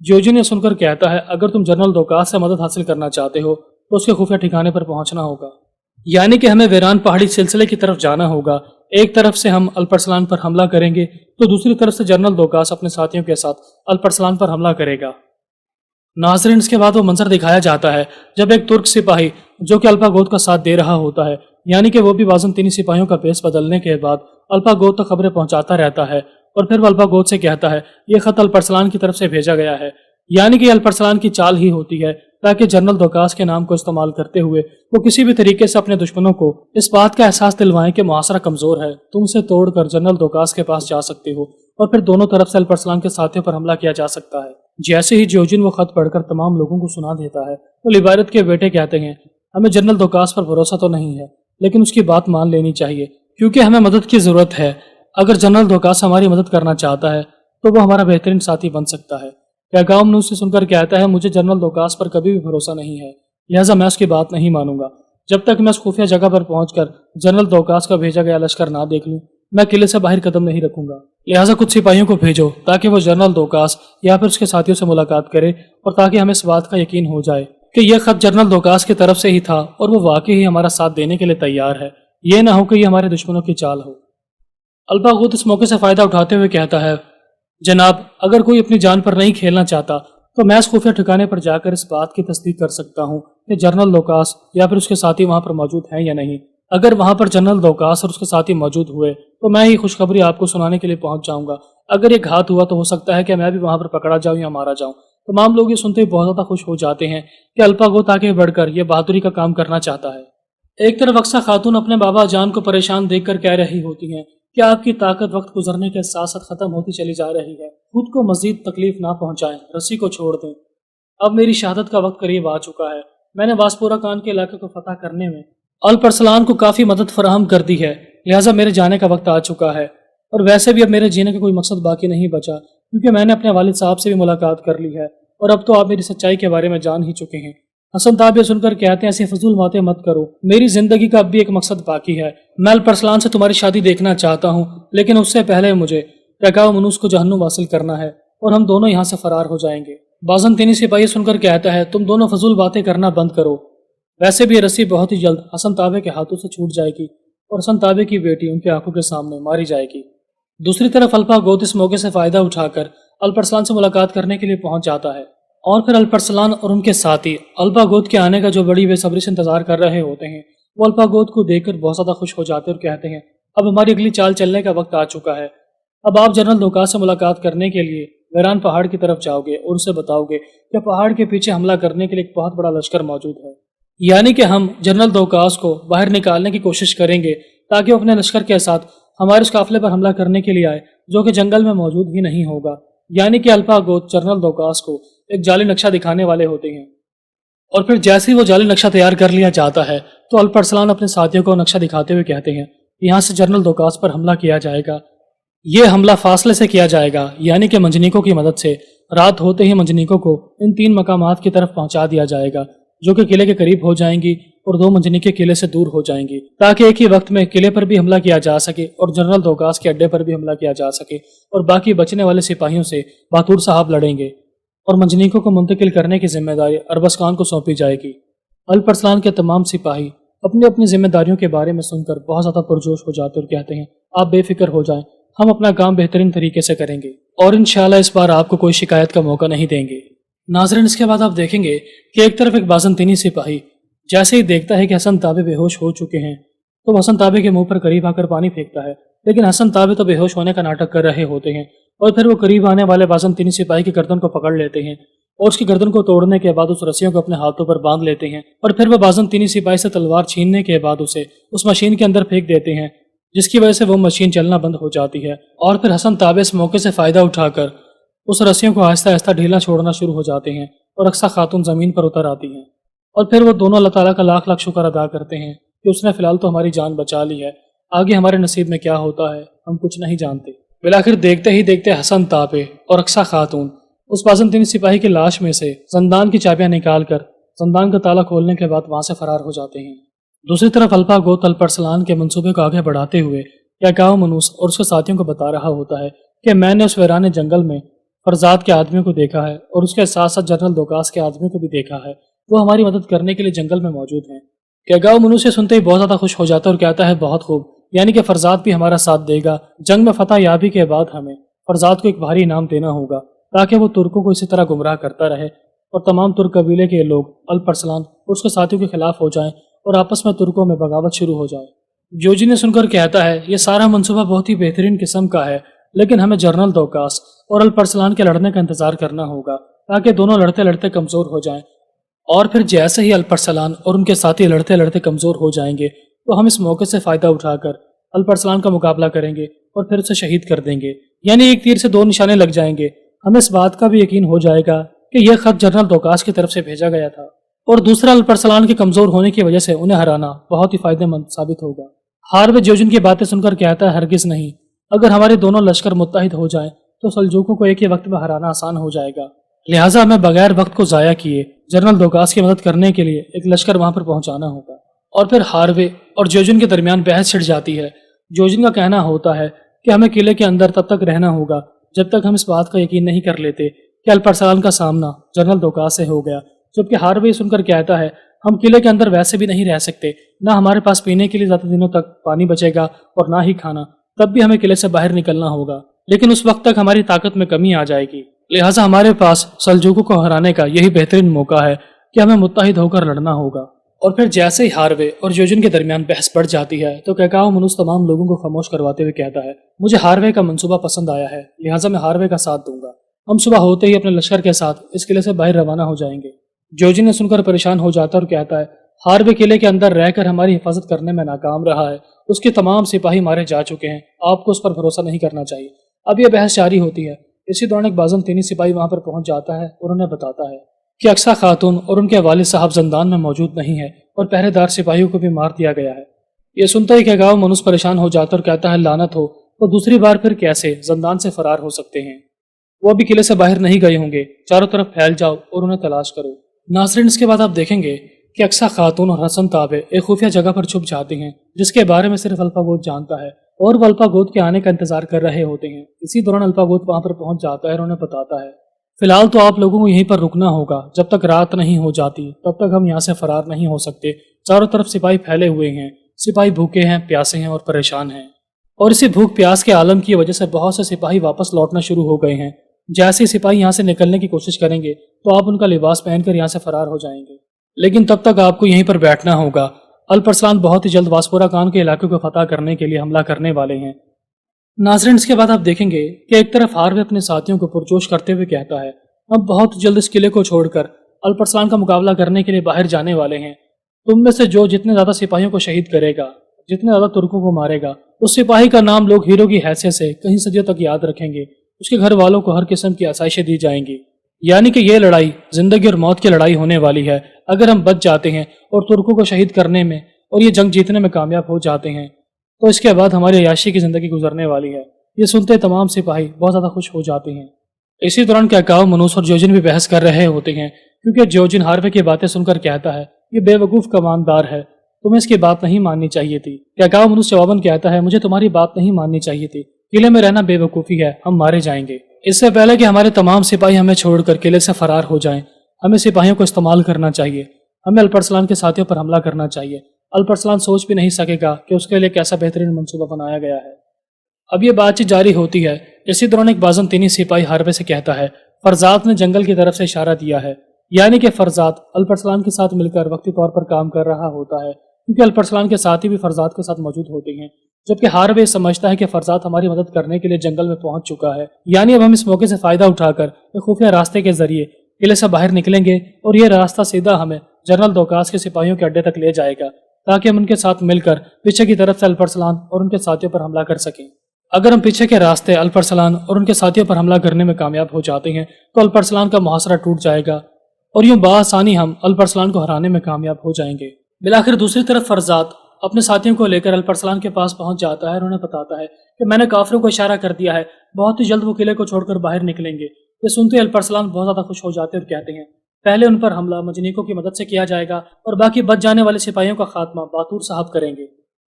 جیوجن یہ سن کر کہتا ہے اگر تم جنرل دوکاس سے مدد حاصل کرنا چاہتے ہو تو اس کے خفیہ ٹھکانے پر پہنچنا ہوگا، یعنی کہ ہمیں ویران پہاڑی سلسلے کی طرف جانا ہوگا۔ ایک طرف سے ہم الپرسلان پر حملہ کریں گے تو دوسری طرف سے جنرل دوکاس اپنے ساتھیوں کے ساتھ الپرسلان پر حملہ کرے گا۔ ناظرین، اس کے بعد وہ منظر دکھایا جاتا ہے جب ایک ترک سپاہی جو کہ الپاگوت کا ساتھ دے رہا ہوتا ہے، یعنی کہ وہ بھی بازنطینی سپاہیوں کا پیس بدلنے کے بعد الپاگوت تک خبریں پہنچاتا رہتا ہے، اور پھر وہ الپاگوت سے کہتا ہے یہ خط الپرسلان کی طرف سے بھیجا گیا ہے، یعنی کہ الپرسلان کی چال ہی ہوتی ہے تاکہ جنرل دوکاس کے نام کو استعمال کرتے ہوئے وہ کسی بھی طریقے سے اپنے دشمنوں کو اس بات کا احساس دلوائیں کہ محاصرہ کمزور ہے، تم اسے توڑ کر جنرل دوکاس کے پاس جا سکتے ہو اور پھر دونوں طرف سے الپرسلان کے ساتھیوں پر حملہ کیا جا سکتا ہے۔ جیسے ہی جیوجن وہ خط پڑھ کر تمام لوگوں کو سنا دیتا ہے تو لیبارت کے بیٹے کہتے ہیں ہمیں جنرل دوکاس پر بھروسہ تو نہیں ہے لیکن اس کی بات مان لینی چاہیے کیونکہ ہمیں مدد کی ضرورت ہے۔ اگر جنرل دوکاس ہماری مدد کرنا چاہتا ہے تو وہ ہمارا بہترین ساتھی بن سکتا ہے۔ پیغام سے سن کر کہتا ہے مجھے جنرل دوکاس پر کبھی بھی بھروسہ نہیں ہے، لہٰذا میں اس کی بات نہیں مانوں گا جب تک میں اس خفیہ جگہ پر پہنچ کر جنرل دوکاس کا بھیجا گیا لشکر نہ دیکھ لوں، میں قلعے سے باہر قدم نہیں رکھوں گا۔ لہٰذا کچھ سپاہیوں کو بھیجو تاکہ وہ جنرل دوکاس یا پھر اس کے ساتھیوں سے ملاقات کرے اور تاکہ ہمیں اس بات کا یقین ہو جائے کہ یہ خط جنرل دوکاس کی طرف سے ہی تھا اور وہ واقعی ہی ہمارا ساتھ دینے کے لیے تیار ہے، یہ نہ ہو کہ یہ ہمارے دشمنوں کی چال ہو۔ الپاگوت اس موقع سے فائدہ اٹھاتے ہوئے کہتا ہے جناب، اگر کوئی اپنی جان پر نہیں کھیلنا چاہتا تو میں اس خفیہ ٹھکانے پر جا کر اس بات کی تصدیق کر سکتا ہوں کہ جنرل دوکاس یا پھر اس کے ساتھی وہاں پر موجود ہیں یا نہیں۔ اگر وہاں پر جنرل دوکاس اور اس کے ساتھی موجود ہوئے تو میں ہی خوشخبری آپ کو سنانے کے لیے پہنچ جاؤں گا۔ اگر یہ گھات ہوا تو ہو سکتا ہے کہ میں بھی وہاں پر پکڑا جاؤں یا مارا جاؤں۔ تمام لوگ یہ سنتے ہی بہت زیادہ خوش ہو جاتے ہیں کہ الپاگوت آگے بڑھ کر یہ بہادری کا کام کرنا چاہتا ہے۔ ایک طرف اقصیٰ خاتون اپنے بابا جان کو پریشان دیکھ کر کہہ رہی ہوتی ہیں کہ آپ کی طاقت وقت گزرنے کے ساتھ ساتھ ختم ہوتی چلی جا رہی ہے، خود کو مزید تکلیف نہ پہنچائیں، رسی کو چھوڑ دیں، اب میری شہادت کا وقت قریب آ چکا ہے۔ میں نے واسپورا کان کے علاقے کو فتح کرنے میں الپرسلان کو کافی مدد فراہم کر دی ہے، لہٰذا میرے جانے کا وقت آ چکا ہے، اور ویسے بھی اب میرے جینے کا کوئی مقصد باقی نہیں بچا کیونکہ میں نے اپنے والد صاحب سے بھی ملاقات کر لی ہے اور اب تو آپ میری سچائی کے بارے میں جان ہی چکے ہیں۔ حسن طاب یہ سن کر کہتے ہیں ایسی فضول باتیں مت کرو، میری زندگی کا اب بھی ایک مقصد باقی ہے، میں الپرسلان سے تمہاری شادی دیکھنا چاہتا ہوں، لیکن اس سے پہلے مجھے ٹیکاؤ منوس کو جہنم واصل کرنا ہے اور ہم دونوں یہاں سے فرار ہو جائیں گے۔ بازنطینی سپاہی سن کر کہتا ہے تم دونوں فضول باتیں کرنا بند کرو، ویسے بھی یہ رسی بہت ہی جلد حسن طابع کے ہاتھوں سے چھوٹ جائے گی اور حسن طابع کی بیٹی ان کی آنکھوں کے سامنے ماری جائے گی۔ دوسری طرف الپاگوت اس موقع سے فائدہ اٹھا کر الپرسلان سے ملاقات کرنے کے لیے پہنچ جاتا ہے، اور پھر الپرسلان اور ان کے ساتھی الپاگوت کے آنے کا جو بڑی بے صبری سے انتظار کر رہے ہوتے ہیں وہ الپاگوت کو دیکھ کر بہت زیادہ خوش ہو جاتے اور کہتے ہیں اب ہماری اگلی چال چلنے کا وقت آ چکا ہے، اب آپ جنرل دوکاس سے ملاقات کرنے کے لیے ویران پہاڑ کی طرف جاؤ گے اور اسے بتاؤ گے کہ پہاڑ کے پیچھے حملہ کرنے کے لیے ایک بہت بڑا لشکر موجود ہے، یعنی کہ ہم جنرل دوکاس کو باہر نکالنے کی کوشش کریں گے تاکہ وہ اپنے لشکر کے ساتھ ہمارے اس قافلے پر حملہ کرنے کے لیے آئے جو کہ جنگل میں موجود ہی نہیں ہوگا۔ یعنی کہ الپاگوت جنرل دوکاس کو ایک جعلی نقشہ دکھانے والے ہوتے ہیں، اور پھر جیسے ہی وہ جعلی نقشہ تیار کر لیا جاتا ہے تو الپرسلان اپنے ساتھیوں کو نقشہ دکھاتے ہوئے کہتے ہیں یہاں سے جنرل دوکاس پر حملہ کیا جائے گا، یہ حملہ فاصلے سے کیا جائے گا، یعنی کہ منجنیکوں کی مدد سے رات ہوتے ہی منجنیکوں کو ان 3 مقامات کی طرف پہنچا دیا جائے گا جو کہ قلعے کے قریب ہو جائیں گی اور 2 منجنیکیں قلعے سے دور ہو جائیں گی تاکہ ایک ہی وقت میں قلعے پر بھی حملہ کیا جا سکے اور جنرل دوکاس کے اڈے پر بھی حملہ کیا جا سکے، اور باقی بچنے والے سپاہیوں سے باتور صاحب لڑیں گے اور منجنیکوں کو منتقل کرنے کی ذمہ داری اربسکان کو سونپی جائے گی۔ الپرسلان کے تمام سپاہی اپنی اپنی ذمہ داریوں کے بارے میں سن کر بہت زیادہ پرجوش ہو جاتے اور کہتے ہیں آپ بے فکر ہو جائیں، ہم اپنا کام بہترین طریقے سے کریں گے اور انشاءاللہ اس بار آپ کو کوئی شکایت کا موقع نہیں دیں گے۔ ناظرین، اس کے بعد آپ دیکھیں گے کہ ایک طرف ایک بازنطینی سپاہی جیسے ہی دیکھتا ہے کہ حسن طابع بے ہوش ہو چکے ہیں تو حسن طابع کے منہ پر قریب آ کر پانی پھینکتا ہے، لیکن حسن طابع تو بے ہوش ہونے کا ناٹک کر رہے ہوتے ہیں اور پھر وہ قریب آنے والے بازنطینی سپاہی کی گردن کو پکڑ لیتے ہیں اور اس کی گردن کو توڑنے کے بعد اس رسیوں کو اپنے ہاتھوں پر باندھ لیتے ہیں، اور پھر وہ بازنطینی سپاہی سے تلوار چھیننے کے بعد اسے اس مشین کے اندر پھینک دیتے ہیں جس کی وجہ سے وہ مشین چلنا بند ہو جاتی ہے، اور پھر حسن طابع اس موقع سے فائدہ اٹھا کر اس رسیوں کو آہستہ آہستہ ڈھیلا چھوڑنا شروع ہو جاتے ہیں اور اقصیٰ خاتون زمین پر اتر آتی ہیں، اور پھر وہ دونوں اللہ تعالیٰ کا لاکھ لاکھ شکر ادا کرتے ہیں کہ اس نے فی الحال تو ہماری جان بچا لی ہے، آگے ہمارے نصیب میں کیا ہوتا ہے ہم کچھ نہیں جانتے۔ بالآخر دیکھتے ہی دیکھتے حسن طابع اور اقصیٰ خاتون اس بازنطینی سپاہی کی لاش میں سے زندان کی چابیاں نکال کر زندان کا تالا کھولنے کے بعد وہاں سے فرار ہو جاتے ہیں۔ دوسری طرف الپاگوت الپرسلان کے منصوبے کو آگے بڑھاتے ہوئے ٹیکاؤ منوس اور اس کے ساتھیوں کو بتا رہا ہوتا ہے کہ میں نے اس ویرانے جنگل میں فرزاد کے آدمیوں کو دیکھا ہے اور اس کے ساتھ ساتھ جنرل دوکاس کے آدمیوں کو بھی دیکھا ہے، وہ ہماری مدد کرنے کے لیے جنگل میں موجود ہیں۔ کیگاؤ منو سے سنتے ہی بہت زیادہ خوش ہو جاتا ہے اور کہتا ہے بہت خوب، یعنی کہ فرزاد بھی ہمارا ساتھ دے گا۔ جنگ میں فتح یابی کے بعد ہمیں فرزاد کو ایک بھاری انعام دینا ہوگا تاکہ وہ ترکوں کو اسی طرح گمراہ کرتا رہے اور تمام ترک قبیلے کے لوگ الپرسلان اور اس کے ساتھیوں کے خلاف ہو جائیں اور آپس میں ترکوں میں بغاوت شروع ہو جائے۔ جوجی نے سن کر کہتا ہے یہ سارا منصوبہ بہت ہی بہترین قسم کا ہے، لیکن ہمیں جنرل دوکاس اور الپرسلان کے لڑنے کا انتظار کرنا ہوگا تاکہ دونوں لڑتے لڑتے کمزور ہو جائیں، اور پھر جیسے ہی الپرسلان اور ان کے ساتھی لڑتے لڑتے کمزور ہو جائیں گے تو ہم اس موقع سے فائدہ اٹھا کر الپرسلان کا مقابلہ کریں گے اور پھر اسے شہید کر دیں گے، یعنی ایک تیر سے دو نشانے لگ جائیں گے۔ ہمیں اس بات کا بھی یقین ہو جائے گا کہ یہ خط جنرل دوکاس کی طرف سے بھیجا گیا تھا، اور دوسرا الپرسلان کے کمزور ہونے کی وجہ سے انہیں ہرانا بہت ہی فائدہ مند ثابت ہوگا۔ ہاروے جوجن کی باتیں سن کر کہتا ہے ہرگز نہیں، اگر ہمارے دونوں لشکر متحد ہو جائیں تو سلجوقوں کو ایک ہی وقت میں ہرانا آسان ہو جائے گا، لہٰذا ہمیں بغیر وقت کو ضائع کیے جنرل دوکاس کی مدد کرنے کے لیے ایک لشکر وہاں پر پہنچانا ہوگا۔ اور پھر ہاروے اور جوجن کے درمیان بحث چھڑ جاتی ہے۔ جوجن کا کہنا ہوتا ہے کہ ہمیں قلعے کے اندر تب تک رہنا ہوگا جب تک ہم اس بات کا یقین نہیں کر لیتے کہ الپرسلان کا سامنا جنرل دوکاس سے ہو گیا، جبکہ ہاروے سن کر کہتا ہے ہم قلعے کے اندر ویسے بھی نہیں رہ سکتے، نہ ہمارے پاس پینے کے لیے زیادہ دنوں تک پانی بچے گا اور نہ ہی کھانا، تب بھی ہمیں قلعے سے باہر نکلنا ہوگا، لیکن اس وقت تک ہماری طاقت میں کمی آ جائے گی، لہٰذا ہمارے پاس سلجوقوں کو ہرانے کا یہی بہترین موقع ہے کہ ہمیں متحد ہو کر لڑنا ہوگا۔ اور پھر جیسے ہی ہاروے اور جوجن کے درمیان بحث بڑھ جاتی ہے تو کیکاؤ منوس تمام لوگوں کو خاموش کرواتے ہوئے کہتا ہے مجھے ہاروے کا منصوبہ پسند آیا ہے، لہٰذا میں ہاروے کا ساتھ دوں گا۔ ہم صبح ہوتے ہی اپنے لشکر کے ساتھ اس قلعے سے باہر روانہ ہو جائیں گے۔ جوجن نے سن کر پریشان ہو جاتا اور کہتا ہے ہاروے قلعے کے اندر رہ کر ہماری حفاظت کرنے میں ناکام رہا ہے، اس کے تمام سپاہی مارے جا چکے ہیں، آپ کو اس پر بھروسہ نہیں کرنا چاہیے۔ اب یہ بحث جاری ہوتی ہے، اسی دوران ایک بازنطینی سپاہی وہاں پر پہنچ جاتا ہے اور انہیں بتاتا ہے کہ اقصی خاتون اور ان کے والد صاحب زندان میں موجود نہیں ہے اور پہرے دار سپاہیوں کو بھی مار دیا گیا ہے۔ یہ سنتا ہی کیکاؤ منوس پریشان ہو جاتا اور کہتا ہے لعنت ہو، وہ دوسری بار پھر کیسے زندان سے فرار ہو سکتے ہیں؟ وہ ابھی قلعے سے باہر نہیں گئے ہوں گے، چاروں طرف پھیل جاؤ اور انہیں تلاش کرو۔ ناظرین اس کے بعد آپ دیکھیں گے کہ اقصی خاتون اور حسن تابع ایک خفیہ جگہ پر چھپ جاتے ہیں جس کے بارے میں صرف الفا گوت جانتا ہے، اور وہ الفا گوت کے آنے کا انتظار کر رہے ہوتے ہیں۔ اسی دوران الفا گوت وہاں پر پہنچ جاتا ہے اور انہیں بتاتا ہے فی الحال تو آپ لوگوں کو یہیں پر رکنا ہوگا، جب تک رات نہیں ہو جاتی تب تک ہم یہاں سے فرار نہیں ہو سکتے۔ چاروں طرف سپاہی پھیلے ہوئے ہیں، سپاہی بھوکے ہیں، پیاسے ہیں اور پریشان ہیں، اور اسی بھوک پیاس کے عالم کی وجہ سے بہت سے سپاہی واپس لوٹنا شروع ہو گئے ہیں۔ جیسے سپاہی یہاں سے نکلنے کی کوشش کریں گے تو آپ ان کا لباس پہن کر یہاں سے فرار ہو جائیں گے، لیکن تب تک آپ کو یہیں پر بیٹھنا ہوگا۔ الپرسلان بہت ہی جلد واسپورا کان کے علاقے کو فتح کرنے کے لیے حملہ کرنے والے ہیں۔ ناظرین اس کے بعد آپ دیکھیں گے کہ ایک طرف ہاروے اپنے ساتھیوں کو پرجوش کرتے ہوئے کہتا ہے ہم بہت جلد اس قلعے کو چھوڑ کر الپرسلان کا مقابلہ کرنے کے لیے باہر جانے والے ہیں۔ تم میں سے جو جتنے زیادہ سپاہیوں کو شہید کرے گا، جتنے زیادہ ترکوں کو مارے گا، اس سپاہی کا نام لوگ ہیرو کی حیثیت سے کہیں صدیوں تک یاد رکھیں گے، اس کے گھر والوں کو ہر قسم کی آسائشیں دی جائیں گی۔ یعنی کہ یہ لڑائی زندگی اور موت کی لڑائی ہونے والی ہے۔ اگر ہم بچ جاتے ہیں اور ترکوں کو شہید کرنے میں اور یہ جنگ جیتنے میں کامیاب ہو جاتے ہیں تو اس کے بعد ہماری عیاشی کی زندگی گزرنے والی ہے۔ یہ سنتے تمام سپاہی بہت زیادہ خوش ہو جاتے ہیں۔ اسی دوران کیکاؤ منوس اور جوجن بھی بحث کر رہے ہوتے ہیں، کیونکہ جوجن ہاروے کی باتیں سن کر کہتا ہے یہ بے وقوف کماندار ہے، تمہیں اس کی بات نہیں ماننی چاہیے تھی۔ کیکاؤ منوس جواباً کہتا ہے مجھے تمہاری بات نہیں ماننی چاہیے تھی، قلعے میں رہنا بے وقوفی ہے، ہم مارے جائیں گے۔ اس سے پہلے کہ ہمارے تمام سپاہی ہمیں چھوڑ کر قلعے سے فرار ہو جائیں، ہمیں سپاہیوں کو استعمال کرنا چاہیے، ہمیں الپرسلان کے ساتھیوں پر حملہ کرنا چاہیے۔ الپرسلان سوچ بھی نہیں سکے گا کہ اس کے لیے کیسا بہترین منصوبہ بنایا گیا ہے۔ اب یہ بات چیت جاری ہوتی ہے، اسی دوران ایک بازنطینی سپاہی ہاروے سے کہتا ہے فرزاد نے جنگل کی طرف سے اشارہ دیا ہے، یعنی کہ فرزاد الپرسلان کے ساتھ مل کر وقتی طور پر کام کر رہا ہوتا ہے، کیونکہ الپرسلان کے ساتھی بھی فرزاد کے ساتھ موجود ہوتے ہیں، جبکہ ہاروے سمجھتا ہے کہ فرزاد ہماری مدد کرنے کے لیے جنگل میں پہنچ چکا ہے، یعنی اب ہم اس موقع سے فائدہ اٹھا کر ایک خفیہ راستے کے ذریعے قلعے سے باہر نکلیں گے اور یہ راستہ سیدھا ہمیں جنرل دوکاس کے سپاہیوں کے اڈے تک لے جائے گا تاکہ ہم ان کے ساتھ مل کر پیچھے کی طرف سے الپرسلان اور ان کے ساتھیوں پر حملہ کر سکیں۔ اگر ہم پیچھے کے راستے الپرسلان اور ان کے ساتھیوں پر حملہ کرنے میں کامیاب ہو جاتے ہیں تو الپرسلان کا محاصرہ ٹوٹ جائے گا اور یوں بآسانی ہم الپرسلان کو ہرانے میں کامیاب ہو جائیں گے۔ بالآخر دوسری طرف فرزاد اپنے ساتھیوں کو لے کر الپرسلان کے پاس پہنچ جاتا ہے اور انہیں بتاتا ہے کہ میں نے کافروں کو اشارہ کر دیا ہے، بہت ہی جلد وہ قلعے کو چھوڑ کر باہر نکلیں گے۔ یہ سنتے الپرسلان بہت زیادہ خوش ہو جاتے اور کہتے ہیں پہلے ان پر حملہ مجنیکوں کی مدد سے کیا جائے گا اور باقی بچ جانے والے سپاہیوں کا خاتمہ باتور صاحب کریں گے۔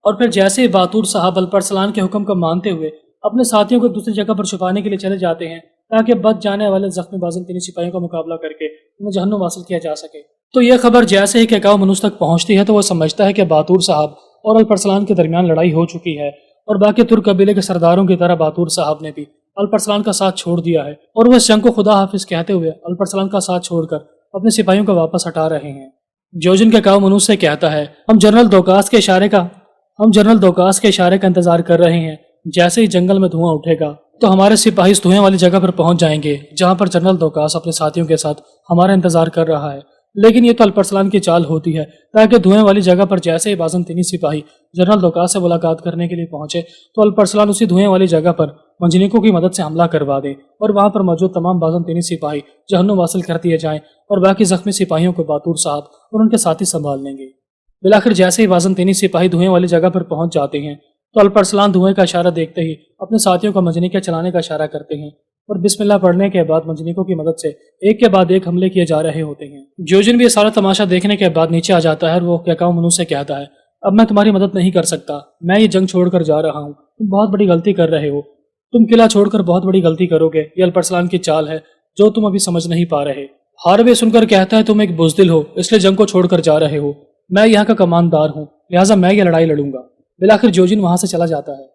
اور پھر جیسے ہی باتور صاحب الپرسلان کے حکم کو مانتے ہوئے اپنے ساتھیوں کو دوسری جگہ پر چھپانے کے لیے چلے جاتے ہیں تاکہ بچ جانے والے زخمی بازنطینی سپاہیوں کا مقابلہ کر کے انہیں جہنم حاصل کیا جا سکے۔ تو یہ خبر جیسے ہی کیکاؤ منوس تک پہنچتی ہے تو وہ سمجھتا ہے کہ باتور صاحب اور الپرسلان کے درمیان لڑائی ہو چکی ہے، اور باقی ترک قبیلے کے سرداروں کی طرح باتور صاحب نے بھی الپرسلان کا ساتھ چھوڑ دیا ہے، اور وہ اس جنگ کو خدا حافظ کہتے ہوئے الپرسلان کا ساتھ چھوڑ کر اپنے سپاہیوں کو واپس ہٹا رہے ہیں۔ جوجن کیکاؤ منوس سے کہتا ہے، ہم جنرل دوکاس کے اشارے کا انتظار کر رہے ہیں۔ جیسے ہی جنگل میں دھواں اٹھے گا تو ہمارے سپاہی اس دھوئیں والی جگہ پر پہنچ جائیں گے جہاں پر جنرل دوکاس اپنے ساتھیوں کے ساتھ ہمارا انتظار کر رہا ہے۔ لیکن یہ تو الپرسلان کی چال ہوتی ہے، تاکہ دھوئیں والی جگہ پر جیسے ہی بازنطینی سپاہی جنرل دوکاس سے ملاقات کرنے کے لیے پہنچے تو الپرسلان اسی دھوئیں والی جگہ پر منجنیکوں کی مدد سے حملہ کروا دے، اور وہاں پر موجود تمام بازنطینی سپاہی جہنم حاصل کر دیے جائیں، اور باقی زخمی سپاہیوں کو باتور صاحب اور ان کے ساتھی سنبھال لیں گے۔ بالآخر جیسے ہی بازنطینی سپاہی دھوئیں والی جگہ پر پہنچ جاتے ہیں تو الپرسلان دھوئیں کا اشارہ دیکھتے ہی اپنے ساتھیوں کو منجنیقیں چلانے کا اشارہ کرتے ہیں، اور بسم اللہ پڑھنے کے بعد منجنیقوں کی مدد سے ایک کے بعد ایک حملے کیے جا رہے ہوتے ہیں۔ جوجن بھی یہ سارا تماشا دیکھنے کے بعد نیچے آ جاتا ہے، اور وہ کیکاؤ منوس سے کہتا ہے، اب میں تمہاری مدد نہیں کر سکتا، میں یہ جنگ چھوڑ کر جا رہا ہوں، تم بہت بڑی غلطی کر رہے ہو، تم قلعہ چھوڑ کر بہت بڑی غلطی کرو گے، یہ الپرسلان کی چال ہے جو تم ابھی سمجھ نہیں پا رہے۔ ہاروے سن کر کہتا ہے، تم ایک بزدل ہو اس لیے جنگ کو چھوڑ کر جا رہے ہو، میں یہاں کا کماندار ہوں لہٰذا میں یہ لڑائی لڑوں گا۔ بالآخر جوجن وہاں سے چلا جاتا ہے۔